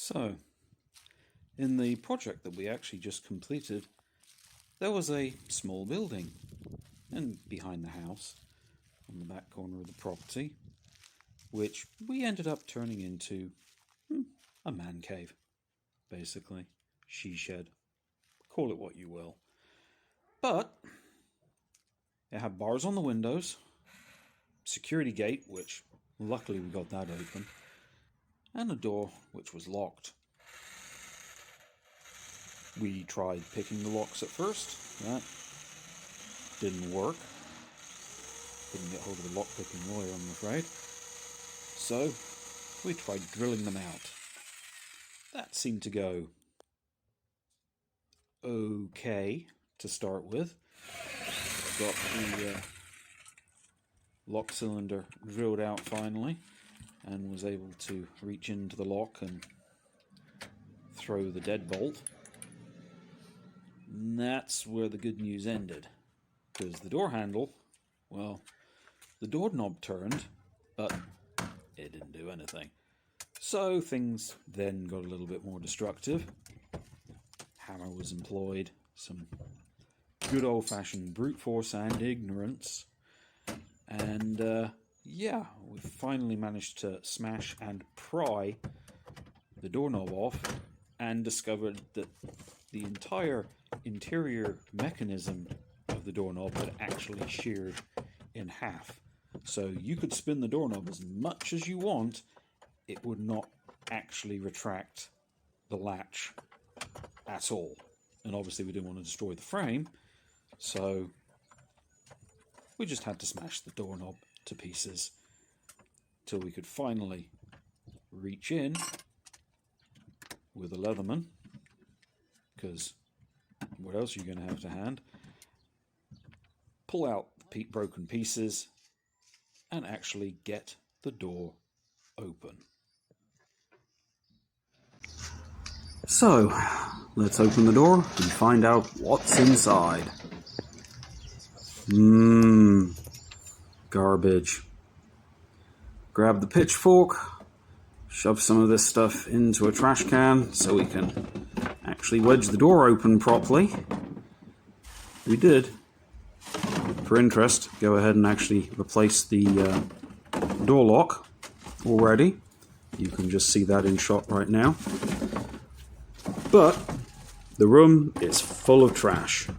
So, in the project that we actually just completed, there was a small building, and behind the house, on the back corner of the property, which we ended up turning into a man cave, basically. She shed. Call it what you will. But it had bars on the windows, security gate, which luckily we got that open, and a door which was locked. We tried picking the locks at first. That didn't work. Couldn't get hold of a lock-picking lawyer, I'm afraid. So we tried drilling them out. That seemed to go okay to start with. Got the lock cylinder drilled out finally and was able to reach into the lock and throw the deadbolt. And that's where the good news ended, because the door handle, well, the doorknob turned, but it didn't do anything. So things then got a little bit more destructive. Hammer was employed, some good old-fashioned brute force and ignorance, and yeah, we finally managed to smash and pry the doorknob off and discovered that the entire interior mechanism of the doorknob had actually sheared in half. So you could spin the doorknob as much as you want, it would not actually retract the latch at all. And obviously we didn't want to destroy the frame, so we just had to smash the doorknob to pieces till we could finally reach in with a Leatherman, because what else are you going to have to hand? Pull out the broken pieces and actually get the door open. So, let's open the door and find out what's inside. Garbage. Grab the pitchfork, shove some of this stuff into a trash can so we can actually wedge the door open properly. We did. For interest, go ahead and actually replace the door lock already. You can just see that in shot right now. But the room is full of trash.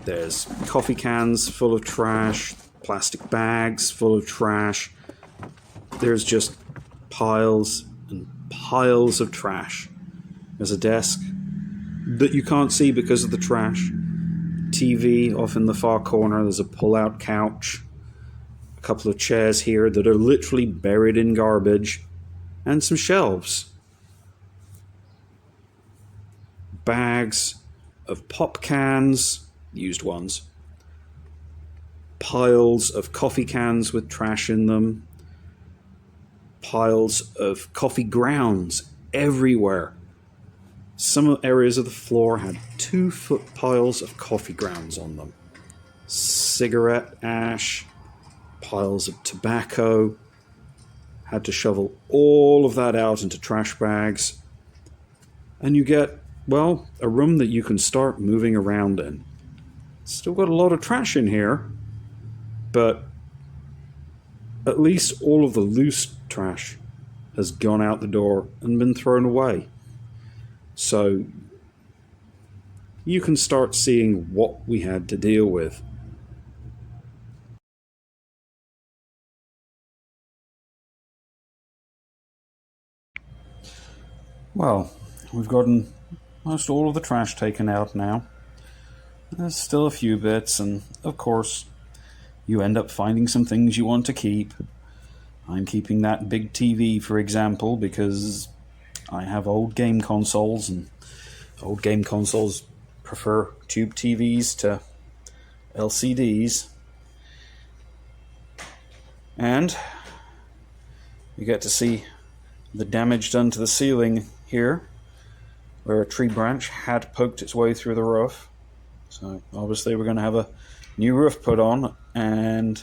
There's coffee cans full of trash, plastic bags full of trash. There's just piles and piles of trash. There's a desk that you can't see because of the trash. TV off in the far corner. There's a pull-out couch. A couple of chairs here that are literally buried in garbage. And some shelves. Bags of pop cans, used ones. Piles of coffee cans with trash in them. Piles of coffee grounds everywhere. Some areas of the floor had 2-foot piles of coffee grounds on them. Cigarette ash, piles of tobacco. Had to shovel all of that out into trash bags. And you get, well, a room that you can start moving around in. Still got a lot of trash in here, but at least all of the loose trash has gone out the door and been thrown away. So you can start seeing what we had to deal with. Well, we've gotten most all of the trash taken out now. There's still a few bits, and of course you end up finding some things you want to keep. I'm keeping that big TV, for example, because I have old game consoles, and old game consoles prefer tube TVs to LCDs. And you get to see the damage done to the ceiling here, where a tree branch had poked its way through the roof. So obviously we're going to have a new roof put on, and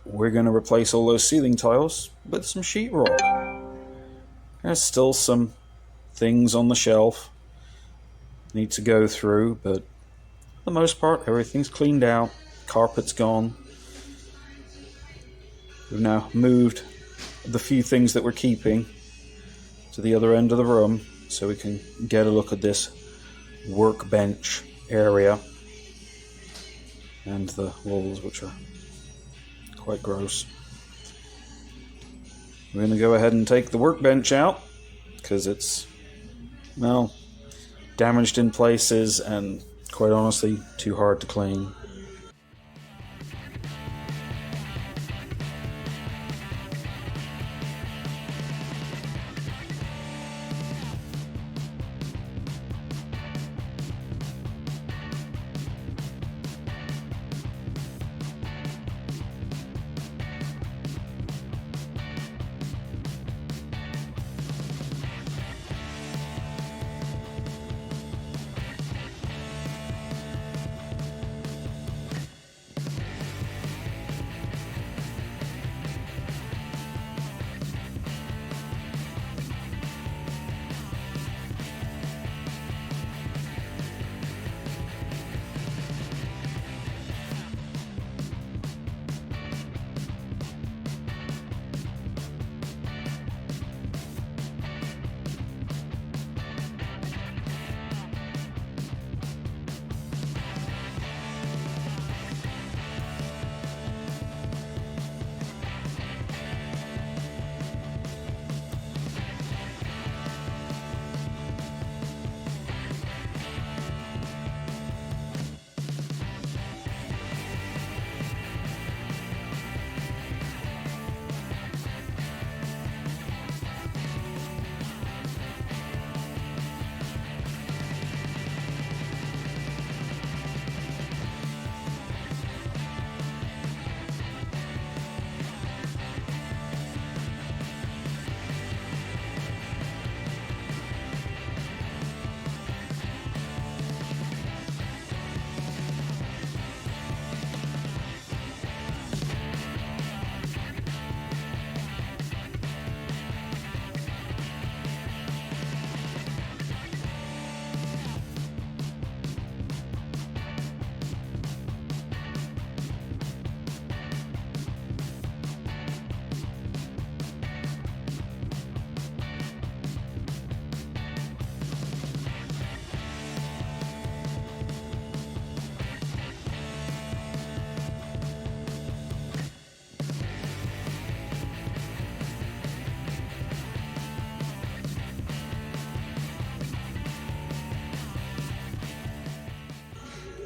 we're going to replace all those ceiling tiles with some sheetrock. There's still some things on the shelf need to go through, but for the most part everything's cleaned out, carpet's gone. We've now moved the few things that we're keeping to the other end of the room so we can get a look at this workbench area and the walls, which are quite gross. We're going to go ahead and take the workbench out because it's, well, damaged in places and quite honestly too hard to clean.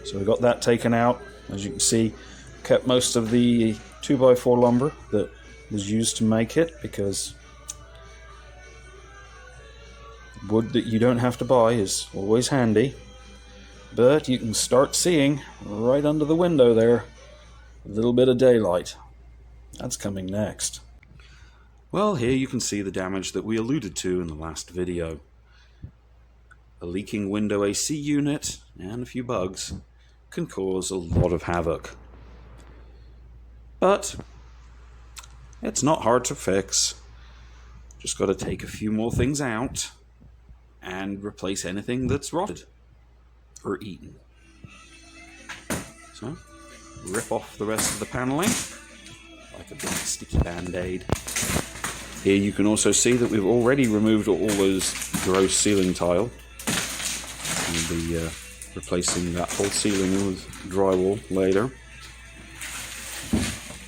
So we got that taken out. As you can see, kept most of the 2x4 lumber that was used to make it, because wood that you don't have to buy is always handy. But you can start seeing right under the window there a little bit of daylight. That's coming next. Well, here you can see the damage that we alluded to in the last video. A leaking window AC unit and a few bugs can cause a lot of havoc. But it's not hard to fix. Just got to take a few more things out and replace anything that's rotted or eaten. So, rip off the rest of the paneling like a big sticky band-aid. Here you can also see that we've already removed all those gross ceiling tile. We'll be replacing that whole ceiling with drywall later.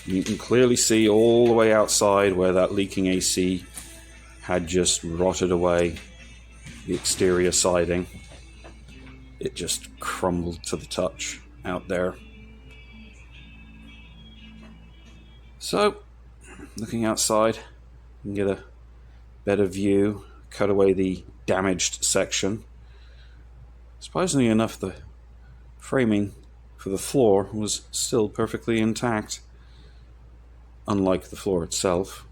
You can clearly see all the way outside where that leaking AC had just rotted away the exterior siding. It just crumbled to the touch out there. So, looking outside, you can get a better view, cut away the damaged section. Surprisingly enough, the framing for the floor was still perfectly intact, unlike the floor itself,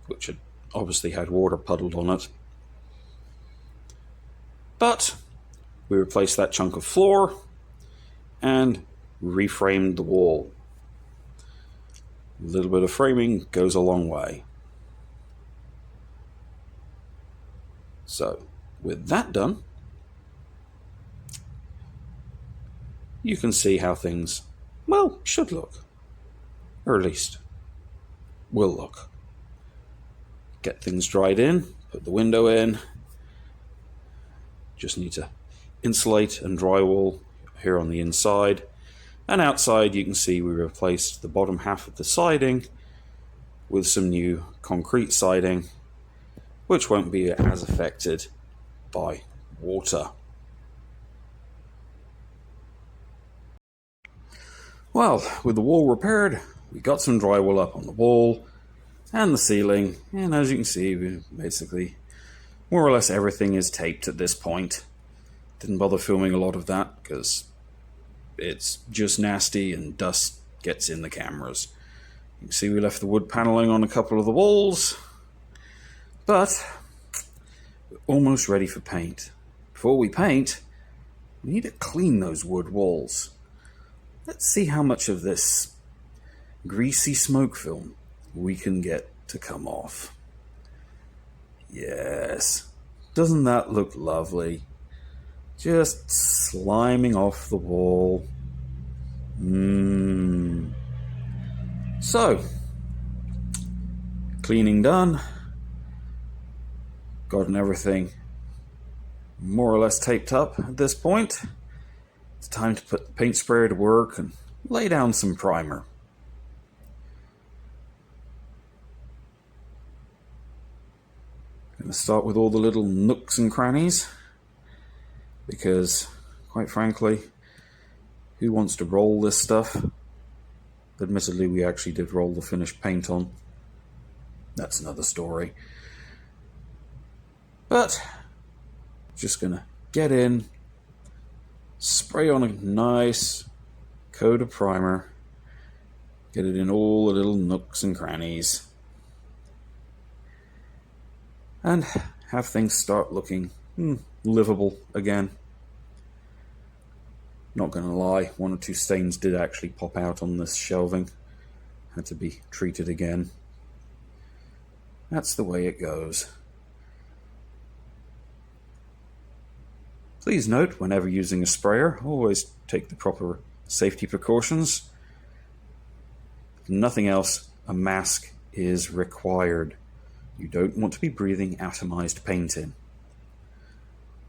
which had obviously had water puddled on it. But we replaced that chunk of floor and reframed the wall. A little bit of framing goes a long way. So with that done, you can see how things, well, should look, or at least will look. Get things dried in, put the window in. Just need to insulate and drywall here on the inside. And outside you can see we replaced the bottom half of the siding with some new concrete siding, which won't be as affected by water. Well, with the wall repaired, we got some drywall up on the wall and the ceiling, and as you can see, basically more or less everything is taped at this point. Didn't bother filming a lot of that because it's just nasty and dust gets in the cameras. You can see we left the wood paneling on a couple of the walls, but we're almost ready for paint. Before we paint, we need to clean those wood walls. Let's see how much of this greasy smoke film we can get to come off. Yes, doesn't that look lovely? Just sliming off the wall. So, cleaning done. Gotten everything more or less taped up at this point. It's time to put the paint sprayer to work and lay down some primer. Going to start with all the little nooks and crannies, because quite frankly, who wants to roll this stuff? Admittedly, we actually did roll the finished paint on. That's another story. But just gonna get in, spray on a nice coat of primer, get it in all the little nooks and crannies, and have things start looking livable again. Not gonna lie, one or two stains did actually pop out on this shelving. Had to be treated again. That's the way it goes. Please note, whenever using a sprayer, always take the proper safety precautions. If nothing else, a mask is required. You don't want to be breathing atomized paint in.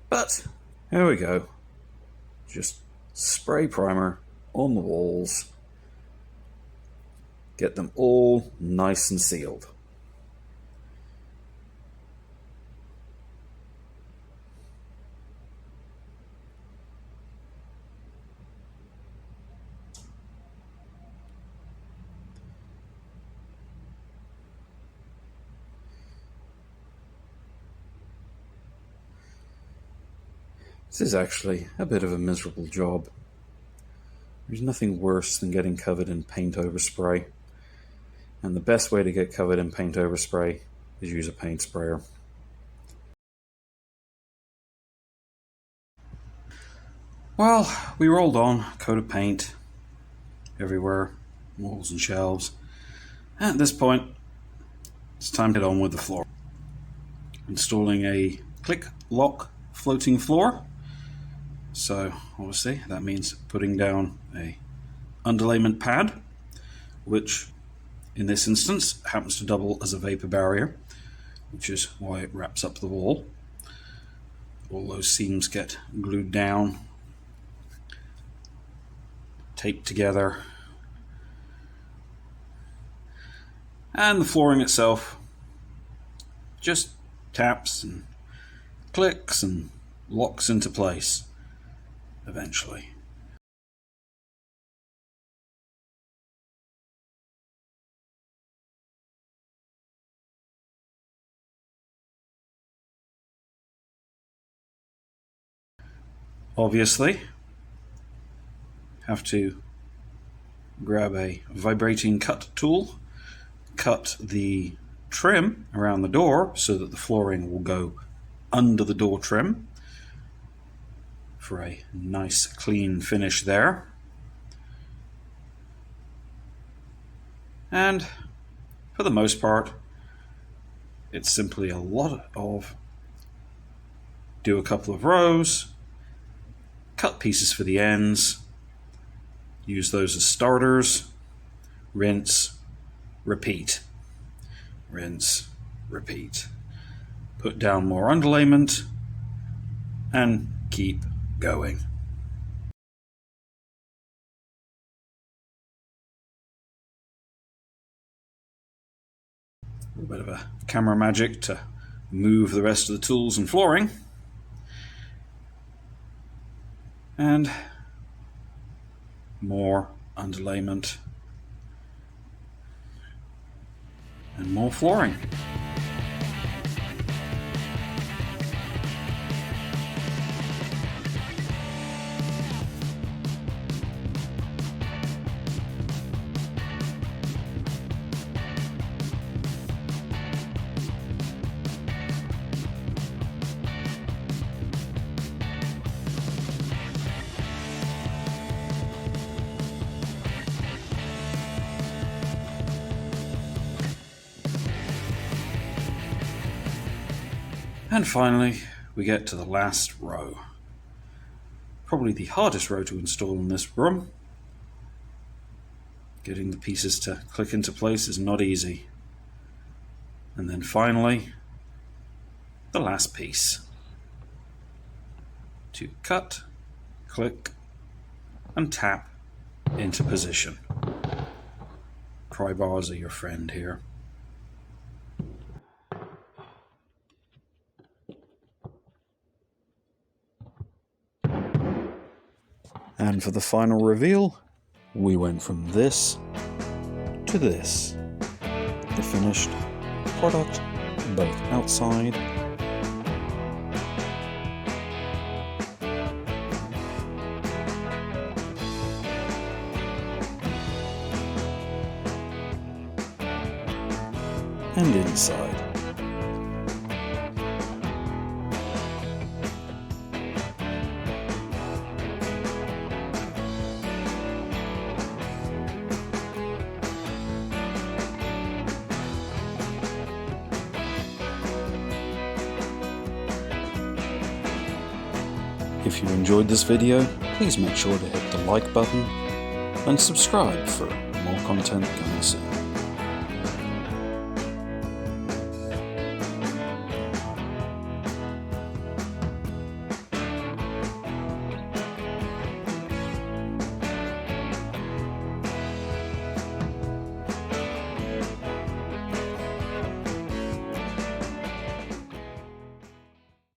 But, here we go. Just spray primer on the walls. Get them all nice and sealed. This is actually a bit of a miserable job. There's nothing worse than getting covered in paint overspray. And the best way to get covered in paint overspray is use a paint sprayer. Well, we rolled on a coat of paint everywhere, walls and shelves. At this point, it's time to get on with the floor. Installing a click lock floating floor. So obviously that means putting down a underlayment pad, which in this instance happens to double as a vapor barrier, which is why it wraps up the wall. All those seams get glued down, taped together, and the flooring itself just taps and clicks and locks into place eventually. Obviously, have to grab a vibrating cut tool, cut the trim around the door so that the flooring will go under the door trim for a nice clean finish there. And for the most part, it's simply a lot of do a couple of rows, cut pieces for the ends, use those as starters, rinse, repeat, rinse, repeat. Put down more underlayment and keep going. A little bit of a camera magic to move the rest of the tools and flooring. And more underlayment and more flooring. And finally, we get to the last row. Probably the hardest row to install in this room. Getting the pieces to click into place is not easy. And then finally, the last piece. To cut, click, and tap into position. Pry bars are your friend here. And for the final reveal, we went from this to this. The finished product, both outside and inside. If you enjoyed this video, please make sure to hit the like button and subscribe for more content coming soon.